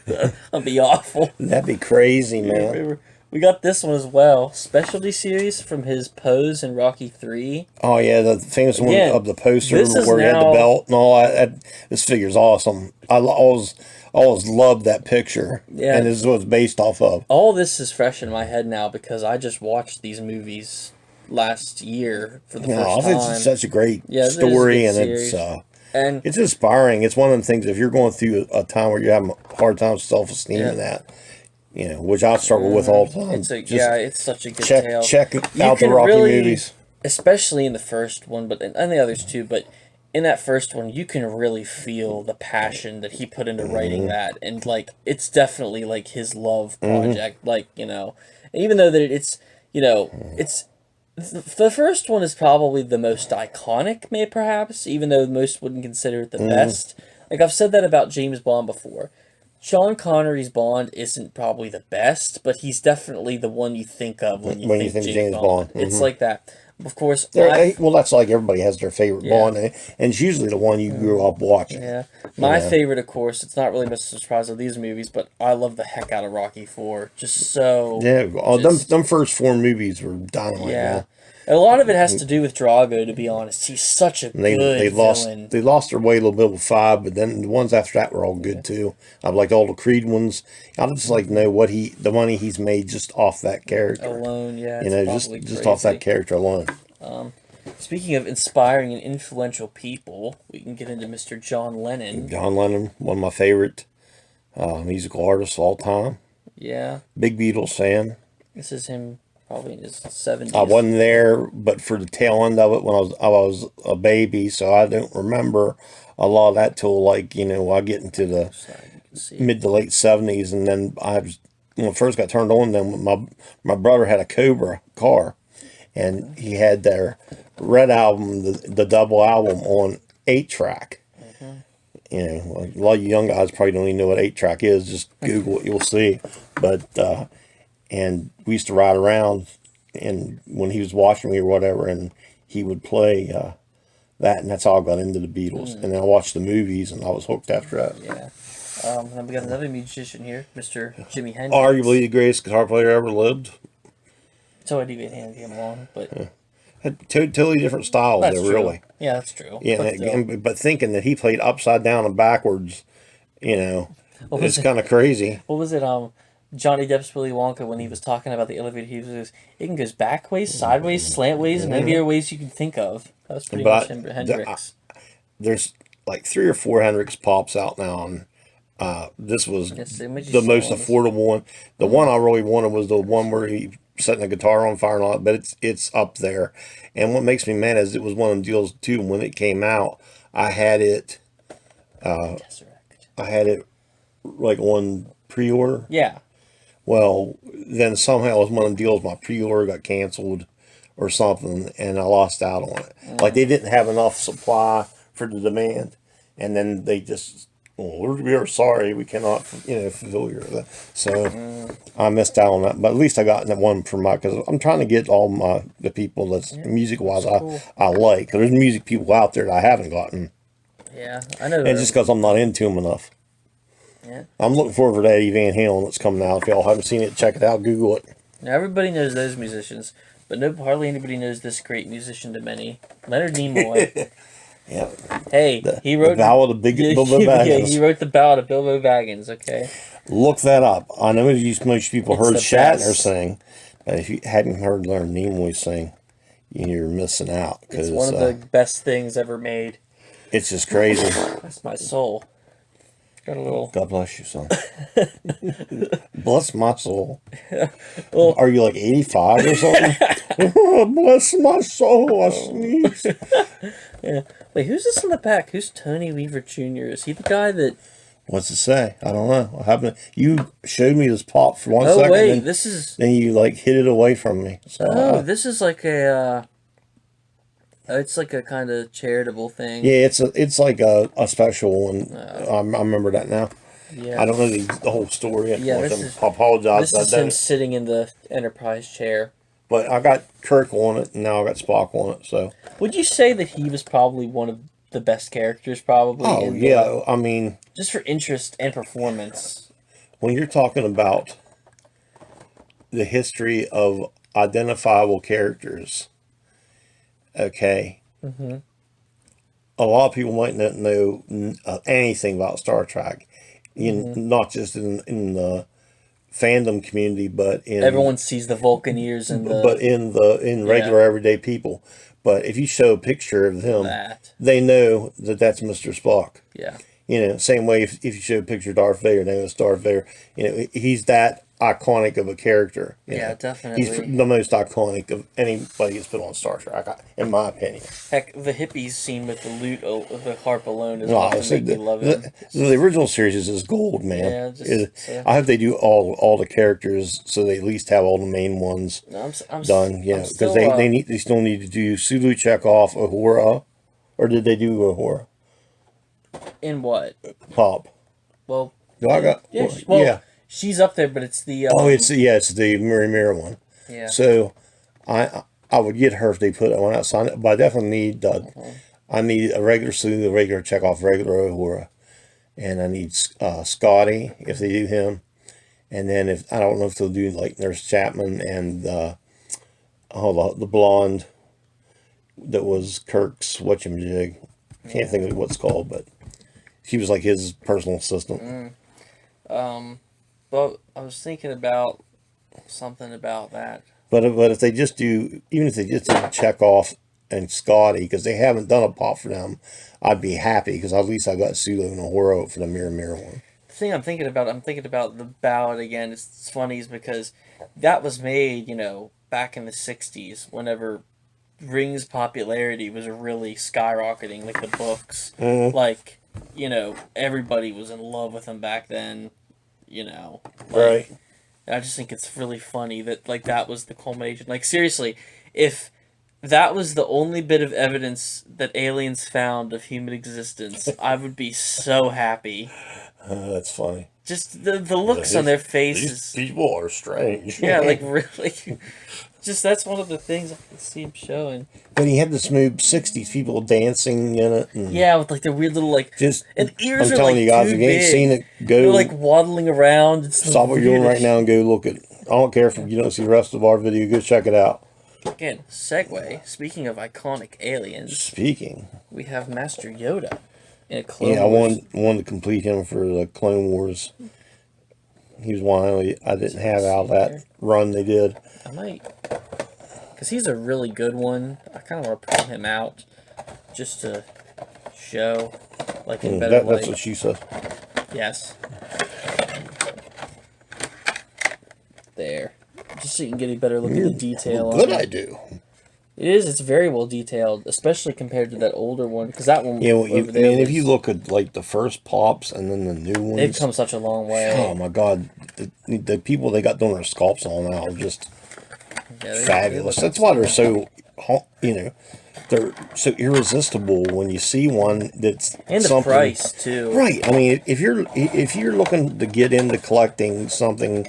That'd be awful. that'd be crazy, man. We got this one as well. Specialty series from his pose in Rocky 3. Oh yeah, the famous Again, one of the poster this is where he had the now- belt and all that. This figure's awesome. I always loved that picture. Yeah. And this is what it's based off of. All this is fresh in my head now because I just watched these movies last year for the No, first it's time. such a great Yeah, it is a story, good and series. And it's inspiring. It's one of the things, if you're going through a time where you're having a hard time with self-esteem Yeah. and that, which I struggle with all the time. it's such a good tale. Check You out the can Rocky really- movies. Especially in the first one, but and the others too. But in that first one, you can really feel the passion that he put into writing that, and like it's definitely like his love project. Like even though that it's it's the first one is probably the most iconic, maybe perhaps, even though most wouldn't consider it the best. Like I've said that about James Bond before. Sean Connery's Bond isn't probably the best, but he's definitely the one you think of when you think James Bond. It's like that. Of course, Well, that's like everybody has their favorite Yeah. Bond, and it's usually the one you grew up watching. yeah. My favorite, of course, it's not really much of a surprise of these movies, but I love the heck out of Rocky 4. Just so Yeah, just- them first 4 movies were dynamite. yeah. Man. A lot of it has to do with Drago, to be honest. He's such a And they good villain. lost their way a little bit with 5, but then the ones after that were all good too. I liked all the Creed ones. I just like to know the money he's made just off that character. Alone, yeah. Just off that character alone. Speaking of inspiring and influential people, we can get into Mr. John Lennon. John Lennon, one of my favorite musical artists of all time. Yeah. Big Beatles fan. This is him probably in his 70s. I wasn't there, but for the tail end of it when I was a baby, so I don't remember a lot of that till I get into the Sorry, you can see. mid to late 70s, and then when it first got turned on, then my brother had a Cobra car, and he had their Red album, the double album on 8-track. A lot of you young guys probably don't even know what 8-track is. Just Google it, you'll see. But and we used to ride around, and when he was watching me or whatever, and he would play that, and that's how I got into the Beatles. And then I watched the movies, and I was hooked after that. Yeah. Then we got another musician here, Mr. Jimi Hendrix. Arguably the greatest guitar player ever lived. So I do get hand came along, but Had totally different styles, that's though, true. really. Yeah, that's true. Yeah, but thinking that he played upside down and backwards, it's kind of crazy. What was it? Johnny Depp's Willy Wonka, when he was talking about the elevator, he was it can goes backways, sideways, slantways, and any other ways you can think of. That was pretty much Hendrix. There's like 3 or 4 Hendrix pops out now, and this was Yes, it made you the so most honest. affordable one. The one I really wanted was the one where he setting the guitar on fire and all that, but it's up there. And what makes me mad is it was one of them deals too. When it came out, I had it Tesseract. like on pre-order. Yeah. Well, then somehow it was one of them deals. My pre-order got canceled or something, and I lost out on it. Like they didn't have enough supply for the demand, and then they just, we are sorry, we cannot, fulfill your. So I missed out on that, but at least I got that one for because I'm trying to get all the people that's music wise cool. I like. 'Cause there's music people out there that I haven't gotten, Yeah, I know. and just because I'm not into them enough. Yeah. I'm looking forward for that Eddie Van Halen that's coming out. If y'all haven't seen it, check it out. Google it. Now, everybody knows those musicians, but hardly anybody knows this great musician to many. Leonard Nimoy. Yeah. Hey, he wrote the Ballad of Bilbo Baggins. he wrote the Ballad of Bilbo Baggins. Okay. Look that up. I know most people It's heard the Shatner best. sing, but if you hadn't heard Leonard Nimoy sing, you're missing out. It's Because one of the best things ever made. it's just crazy. That's my soul. Got a little. God bless you, son. Bless my soul. Well- Are you like 85 or something? Bless my soul. I sneezed. Yeah. Wait, who's this in the back? Who's Tony Weaver Jr.? Is he the guy that? What's it say? I don't know. What happened? You showed me this pop for 1 Oh second. wait, then, this is. then you like hid it away from me. So, Oh, this is like a. It's like a kind of charitable thing. yeah, it's like a special one. I remember that now. Yeah. I don't know the whole story. Yeah, I this is- apologize. This is him sitting in the Enterprise chair. But I got Kirk on it, and now I got Spock on it. So. Would you say that he was probably one of the best characters, probably? Oh yeah, I mean, just for interest and performance. When you're talking about the history of identifiable characters, okay, a lot of people might not know anything about Star Trek, not just in the fandom community, but in everyone sees the Vulcaneers and in regular everyday people. But if you show a picture of him, they know that that's Mr. Spock. Yeah. Same way if you show a picture of Darth Vader, they know it's Darth Vader. He's that iconic of a character. Yeah, definitely. He's the most iconic of anybody that's put on Star Trek, in my opinion. Heck, the hippies scene with the lute, the harp alone is what makes me love it. The original series is gold, man. Yeah, I hope they do all the characters so they at least have all the main ones done. Because they still need to do Sulu, Chekhov, Uhura, or did they do Uhura? In what? Pop. Well, she's up there, but it's the it's the Mirror one. Yeah. So I would get her if they put it on outside, but I definitely need I need a regular Sulu, a regular Chekhov, regular Uhura, and I need Scotty if they do him, and then if I don't know if they'll do like Nurse Chapman and the blonde that was Kirk's whatchamajig. Can't think of what it's called, but she was like his personal assistant. But I was thinking about something about that. But if they just do, even if they just do Chekhov and Scotty, because they haven't done a pop for them, I'd be happy because at least I got Sulu and Uhura for the Mirror one. The thing I'm thinking about the ballad again. It's funny is because that was made, back in the '60s, whenever Ring's popularity was really skyrocketing, like the books, like everybody was in love with him back then. Right. I just think it's really funny that that was the culmination. Like seriously, if that was the only bit of evidence that aliens found of human existence, I would be so happy. That's funny. Just the looks on their faces. These people are strange. Yeah, like really. Just that's one of the things I can see him showing. But he had this new '60s people dancing in it. Yeah, with their weird little and ears I'm telling you guys, if you ain't seen it, go. They're waddling around. It's stop what you're doing right now and go look at. I don't care if you don't see the rest of our video. Go check it out. Again, segue. Speaking of iconic aliens. We have Master Yoda in a Clone Wars. I wanted to complete him for the Clone Wars. He was one I didn't have out of that run they did. I might, because he's a really good one. I kind of want to pull him out just to show, in better light. That's what she said. Yes. There. Just so you can get a better look at the detail. Good, I do. It is. It's very well detailed, especially compared to that older one. Because that one, if you look at the first pops and then the new ones, they've come such a long way. Oh my God, the people they got doing their sculpts on now are just fabulous. That's why they're so, they're so irresistible when you see one that's and the price too. Right. I mean, if you're looking to get into collecting something,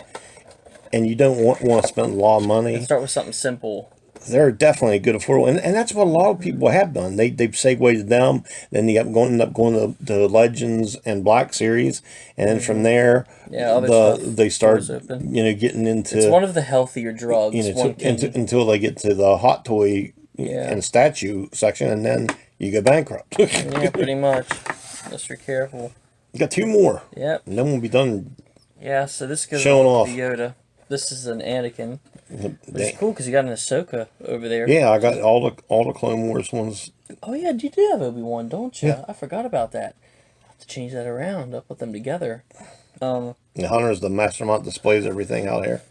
and you don't want to spend a lot of money, start with something simple. They're definitely good affordable, and that's what a lot of people have done. They've segued to them, then they end up going to Legends and Black Series, and then from there, they start getting into. It's one of the healthier drugs. Until they get to the hot toy and statue section, and then you go bankrupt. Yeah, pretty much. Unless you're careful. You got two more. Yep. And then we'll be done. Yeah. So this goes showing off the Yoda. This is an Anakin. Which is cool because you got an Ahsoka over there. Yeah, I got all the Clone Wars ones. Oh yeah, you do have Obi-Wan, don't you? Yeah. I forgot about that. I'll have to change that around. I'll put them together. The Hunter's the mastermind, displays everything out here.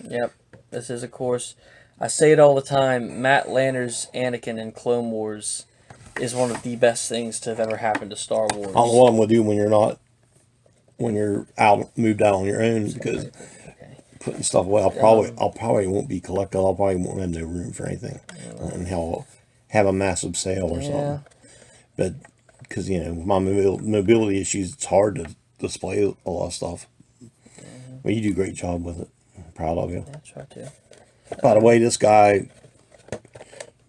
Yep. This is, of course, I say it all the time, Matt Lanner's Anakin in Clone Wars is one of the best things to have ever happened to Star Wars. I don't know what I'm going to do when you're moved out on your own, because putting stuff away, I'll probably won't be collecting. I'll probably won't have no room for anything, and have a massive sale or something. But because my mobility issues, it's hard to display a lot of stuff. But you do a great job with it. I'm proud of you. Yeah, I try to. By the way, this guy,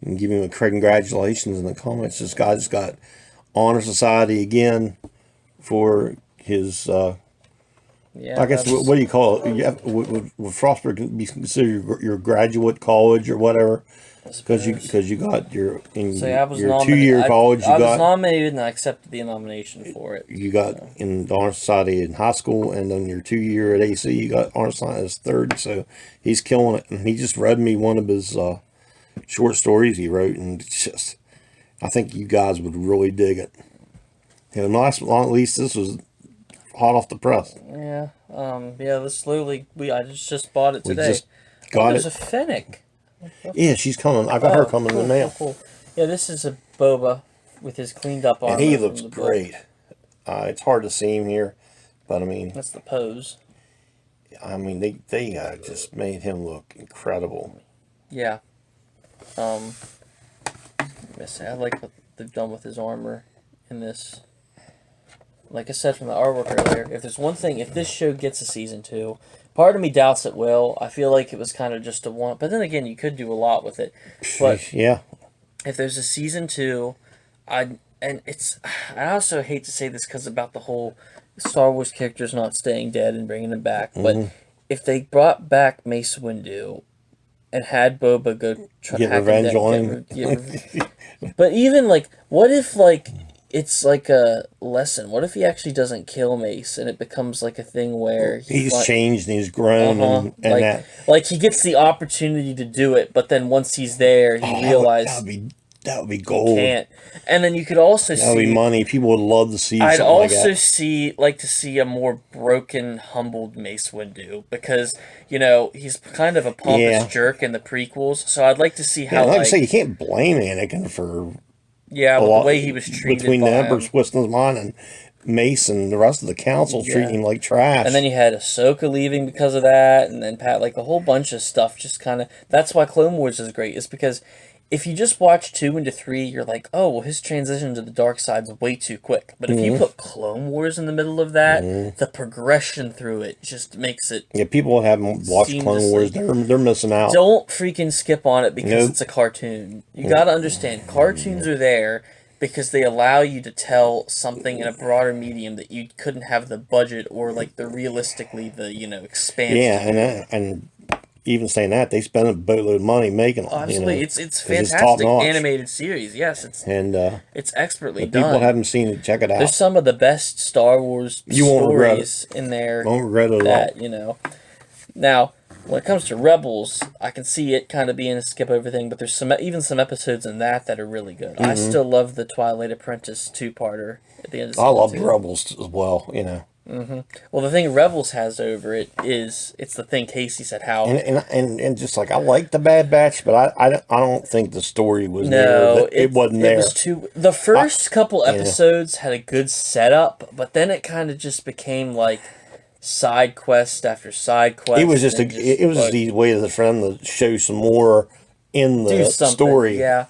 and give him a congratulations in the comments. This guy just got Honor Society again for his. Yeah, I guess what do you call it? Would Frostburg be considered your graduate college or whatever? Because you got your your 2-year college. I was nominated and I accepted the nomination for it. You got in the Honor Society in high school, and then your 2-year at AC, you got Honor Society as third. So he's killing it. And he just read me one of his short stories he wrote, and just I think you guys would really dig it. And last but not least, this was hot off the press. Yeah, this slowly I just bought it today. We just got There's a Fennec. Yeah, she's coming. I got her coming in the mail. Cool. Yeah, this is a Boba with his cleaned up armor. And he looks great. It's hard to see him here, but I mean, that's the pose. I mean, they just made him look incredible. Yeah. I like what they've done with his armor in this. Like I said from the artwork earlier, if there's one thing, if this show gets a season 2, part of me doubts it will. I feel like it was kind of just a one, but then again, you could do a lot with it. But yeah, if there's a season 2, I also hate to say this because about the whole Star Wars characters not staying dead and bringing them back, but if they brought back Mace Windu and had Boba go try get revenge on him, but even like, what if like it's like a lesson? What if he actually doesn't kill Mace and it becomes like a thing where he's changed and he's grown and like, that, like he gets the opportunity to do it, but then once he's there, he realizes that would be gold. Can't. And then you could also see that would be money. People would love to see. I'd also like to see a more broken, humbled Mace Windu because he's kind of a pompous jerk in the prequels. So I'd like to see how. Like I say, you can't blame Anakin for. Yeah, the way he was treated between the Emperor twisting his mind and Mace and the rest of the council treating him like trash. And then you had Ahsoka leaving because of that, and then Pat, like a whole bunch of stuff. Just kind of that's why Clone Wars is great. Is because if you just watch 2 into 3, you're like, oh, well, his transition to the dark side's way too quick. But if you put Clone Wars in the middle of that, the progression through it just makes it. Yeah, people haven't watched Clone Wars. They're missing out. Don't freaking skip on it because it's a cartoon. You got to understand, cartoons are there because they allow you to tell something in a broader medium that you couldn't have the budget or like the expanse. Yeah, and even saying that, they spend a boatload of money making them. Absolutely, it's fantastic animated series. Yes, it's expertly done. People haven't seen it, check it out. There's some of the best Star Wars stories in there. Won't regret it at all. Now, when it comes to Rebels, I can see it kind of being a skip over thing, but there's some episodes in that are really good. I still love the Twilight Apprentice 2-parter at the end of I love Rebels as well. Well, the thing Rebels has over it is it's the thing Casey said how and just like I like the Bad Batch, but I don't think the story was there. It wasn't there. The first couple episodes had a good setup, but then it kind of just became like side quest after side quest. It was just the way of the friend to show some more in the story. Yeah.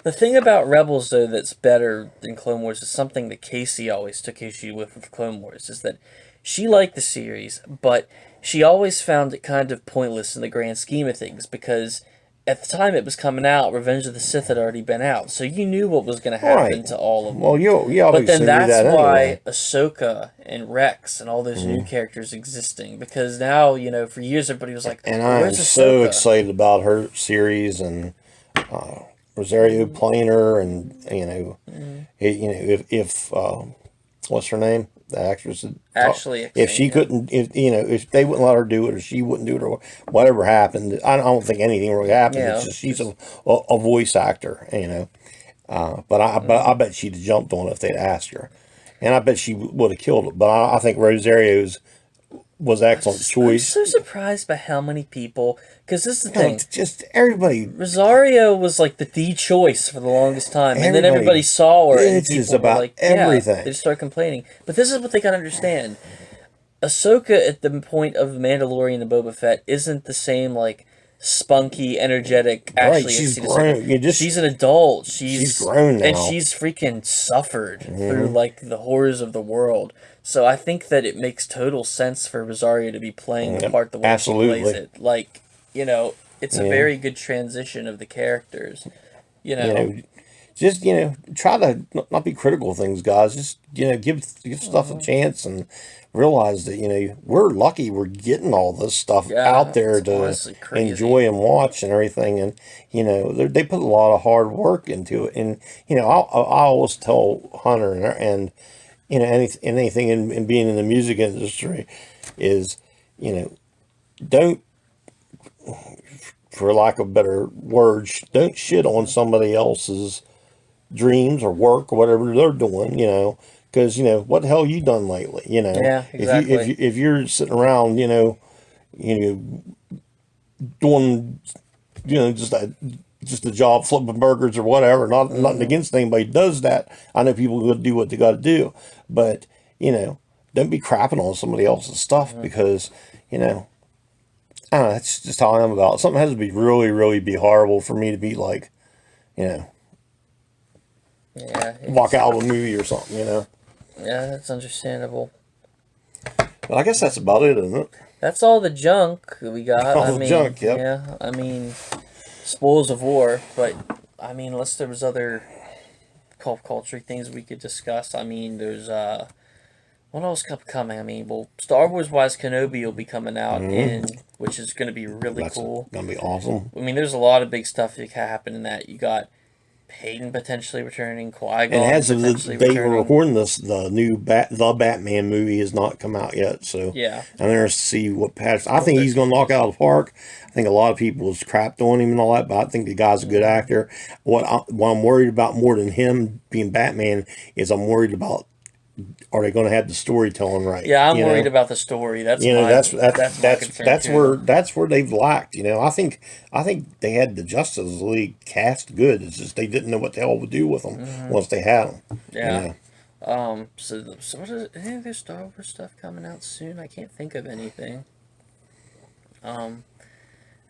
The thing about Rebels, though, that's better than Clone Wars is something that Casey always took issue with Clone Wars, is that she liked the series, but she always found it kind of pointless in the grand scheme of things, because at the time it was coming out, Revenge of the Sith had already been out, so you knew what was going to happen to all of them. Well, you obviously but then that's knew that why anyway. Ahsoka and Rex and all those new characters existing, because now, for years everybody was like, and I am so excited about her series and Rosario playing her, and if what's her name, the actress, if she couldn't, if they wouldn't let her do it, or she wouldn't do it, or whatever happened, I don't think anything really happened. It's just she's a voice actor, but I bet she'd have jumped on it if they'd asked her, and I bet she would have killed it. But I think Rosario's was an excellent choice. I'm so surprised by how many people, because this is the thing. Just everybody. Rosario was like the choice for the longest time, and then everybody saw her, and people about were like, everything. They just started complaining. But this is what they gotta understand. Ahsoka, at the point of Mandalorian and Boba Fett, isn't the same like spunky, energetic. Ashley, she's grown. She's an adult. She's grown now, and she's freaking suffered through like the horrors of the world. So I think that it makes total sense for Rosario to be playing the part the way she plays it. Like, it's a very good transition of the characters. You know, You know, just try to not be critical of things, guys. Just give stuff a chance and realize that we're lucky we're getting all this stuff out yeah, there it's to honestly crazy. enjoy and watch and everything. And they put a lot of hard work into it. And I always tell Hunter and anything in being in the music industry is don't, for lack of better words, don't shit on somebody else's dreams or work or whatever they're doing, because what the hell you done lately, Yeah, exactly. if you're sitting around, doing, just a job flipping burgers or whatever, nothing against anybody who does that. I know people go do what they got to do, but don't be crapping on somebody else's stuff because I don't know. That's just how I am about it. Something has to be really, really be horrible for me to be like, Yeah, walk out of a movie or something, yeah, that's understandable. But I guess that's about it, isn't it? That's all the junk we got. All the junk, yep. Yeah, I mean, spoils of war, but I mean, unless there was other pop culture things we could discuss. I mean, there's what else coming? I mean, well, Star Wars wise, Kenobi will be coming out which is going to be really cool. Gonna be awesome. I mean, there's a lot of big stuff that can happen in that. You got Hayden potentially returning, Qui-Gon And as of potentially they returning. were recording this, the Batman movie has not come out yet. So Yeah. I'm interested to see what Patch. I think he's gonna knock it out of the park. I think a lot of people has crapped on him and all that, but I think the guy's a good actor. What I'm worried about more than him being Batman is I'm worried about, are they going to have the storytelling right? Yeah, I'm worried about the story. That's my concern that's where they've lacked. I think they had the Justice League cast good. It's just they didn't know what the hell to do with them once they had them. Yeah. So what is any other Star Wars stuff coming out soon? I can't think of anything. And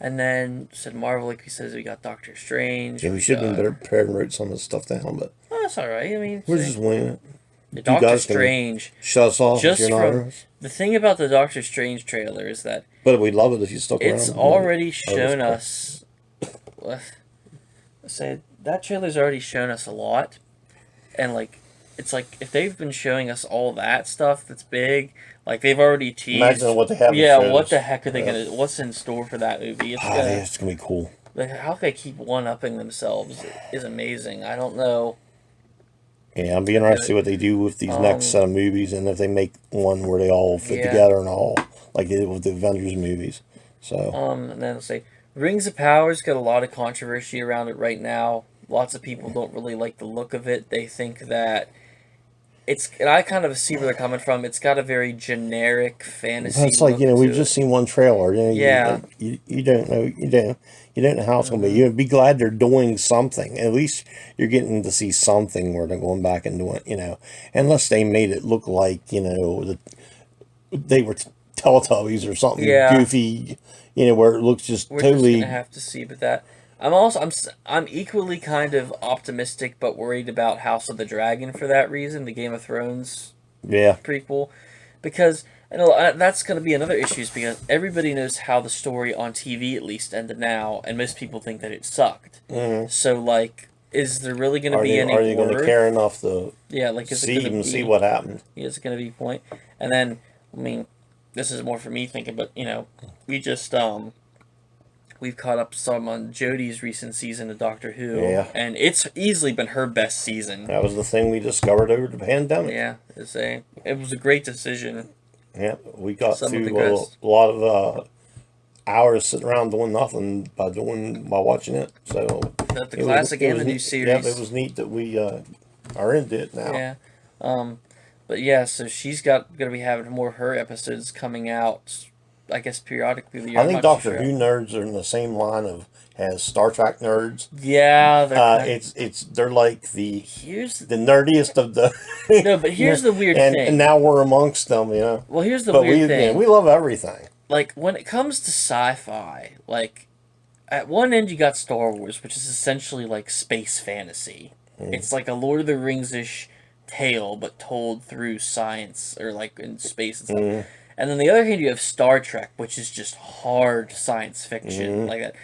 then said Marvel, like he says, we got Doctor Strange. Yeah, we should have been better prepared and wrote some of the stuff down, but that's all right. I mean, we're just winging it. Doctor Strange. Shut us off. Just if you're from not the thing about the Doctor Strange trailer is that but we'd love it if you stuck around. it's already shown us. Say that trailer's already shown us a lot, and like it's like if they've been showing us all that stuff that's big, like they've already teased. Imagine what they have. Yeah, what the heck are they gonna? What's in store for that movie? It's gonna be cool. Like how they keep one-upping themselves is amazing. I don't know. Yeah, I'm being interested to see what they do with these next set of movies, and if they make one where they all fit together and all like they did with the Avengers movies. So and then say Rings of Power's got a lot of controversy around it right now. Lots of people don't really like the look of it. They think that and I kind of see where they're coming from. It's got a very generic fantasy. It's like we've just seen one trailer. You don't know. You don't know how it's going to be. You'd be glad they're doing something. At least you're getting to see something where they're going back and doing. Unless they made it look like they were Teletubbies or something goofy. Where it looks just We're totally. Just gonna have to see, but that. I'm equally kind of optimistic, but worried about House of the Dragon for that reason, the Game of Thrones prequel, because that's going to be another issue, because everybody knows how the story on TV at least ended now, and most people think that it sucked. So like, is there really going to be any? Are they going to care enough to see what happened? Is it going to be point? And then I mean, this is more for me thinking, but we just we've caught up some on Jodie's recent season of Doctor Who, and it's easily been her best season. That was the thing we discovered over the pandemic. Yeah, it was a great decision. Yeah, we got through a lot of hours sitting around doing nothing by watching it. So the classic and the new series. Yeah, it was neat that we are into it now. Yeah, but yeah, so she's gonna be having more of her episodes coming out, I guess periodically. I think Doctor Who nerds are in the same line as Star Trek nerds. Yeah, they're like the nerdiest of the. No, but here's the weird thing. And now we're amongst them, Well, here's the weird thing. We love everything. Like when it comes to sci-fi, like at one end you got Star Wars, which is essentially like space fantasy. It's like a Lord of the Rings-ish tale, but told through science or like in space and stuff. And then the other hand, you have Star Trek, which is just hard science fiction like that.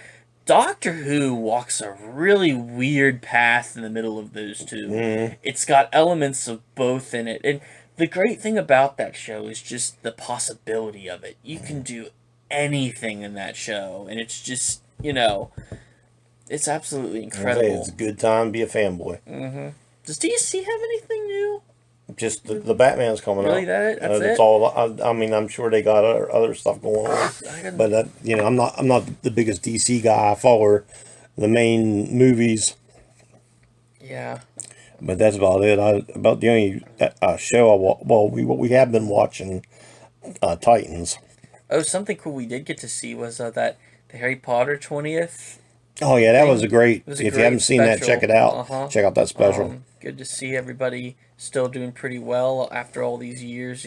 Doctor Who walks a really weird path in the middle of those two. It's got elements of both in it. And the great thing about that show is just the possibility of it. You can do anything in that show, and it's just, it's absolutely incredible. It's a good time to be a fanboy. Does DC have anything new? Just the Batman's coming out. Really, that's it? all. I mean, I'm sure they got other stuff going on, but I'm not the biggest DC guy. I follow the main movies. Yeah. But that's about it. About the only show we have been watching, Titans. Oh, something cool we did get to see was the Harry Potter 20th. Oh yeah, that was a great. It was a if great you haven't seen special. that, check it out. Check out that special. Good to see everybody still doing pretty well after all these years.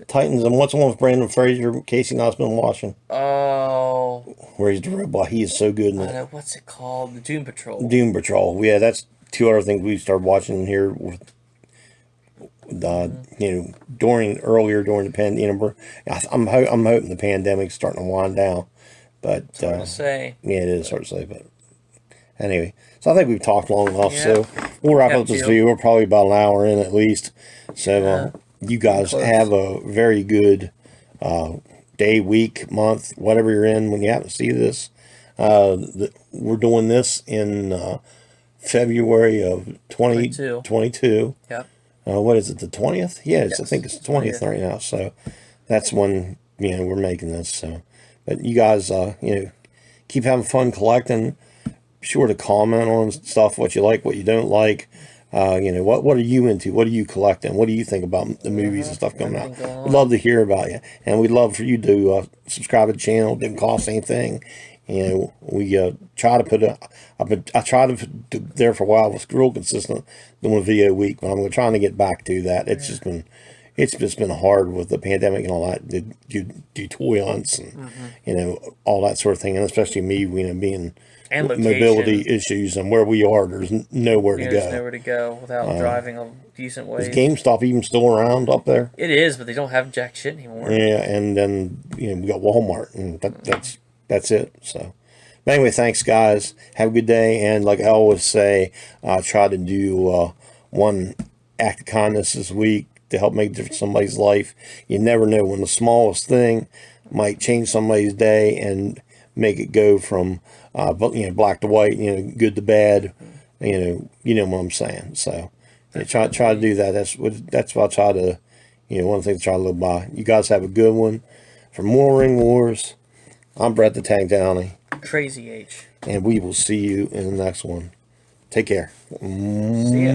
Titans, and what's the one with Brandon Fraser? Casey and I's been watching. Oh. Where he's the robot. He is so good in it. What's it called? The Doom Patrol. Doom Patrol. Yeah, that's two other things we started watching here with. During the pandemic. I'm hoping the pandemic's starting to wind down, but it's hard to say. Yeah, it is hard to say, but anyway. So I think we've talked long enough. Yeah. So we'll wrap up this video. We're probably about an hour in at least. So you guys have a very good day, week, month, whatever you're in when you happen to see this. We're doing this in February of 2022. Yep. What is it, the 20th? Yes, I think it's the 20th right now. So that's when, we're making this. So, but you guys, keep having fun collecting. Be sure to comment on stuff, what you like, what you don't like. What are you into? What are you collecting? What do you think about the movies and stuff coming out? We'd love to hear about you. And we'd love for you to subscribe to the channel. It didn't cost anything. We try to put I tried to there for a while. I was real consistent doing a video a week, but I'm trying to get back to that. It's just been hard with the pandemic and all that. Do toy hunts and all that sort of thing, and especially me, being and mobility issues and where we are, there's nowhere to go. There's nowhere to go without driving a decent way. Is GameStop even still around up there? It is, but they don't have jack shit anymore. Yeah, and then we got Walmart, and that's it. So, but anyway, thanks guys. Have a good day, and like I always say, try to do one act of kindness this week to help make a difference in somebody's life. You never know when the smallest thing might change somebody's day and make it go from black to white, good to bad. You know what I'm saying. So try to do that. That's what I try to. One of the things I try to live by. You guys have a good one. For more Ring Wars, I'm Brett the Tank Downey. Crazy H. And we will see you in the next one. Take care. See ya.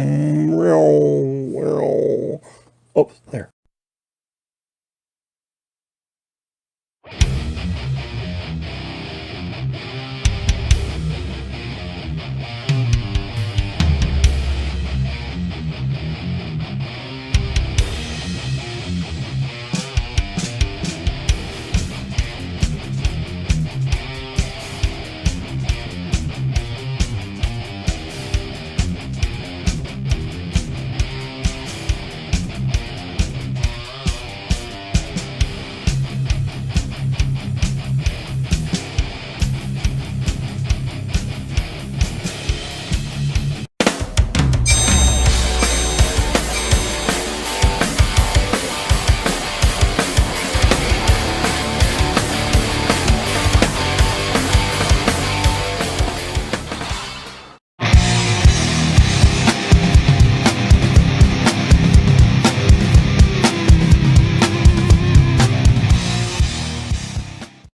Oh, there.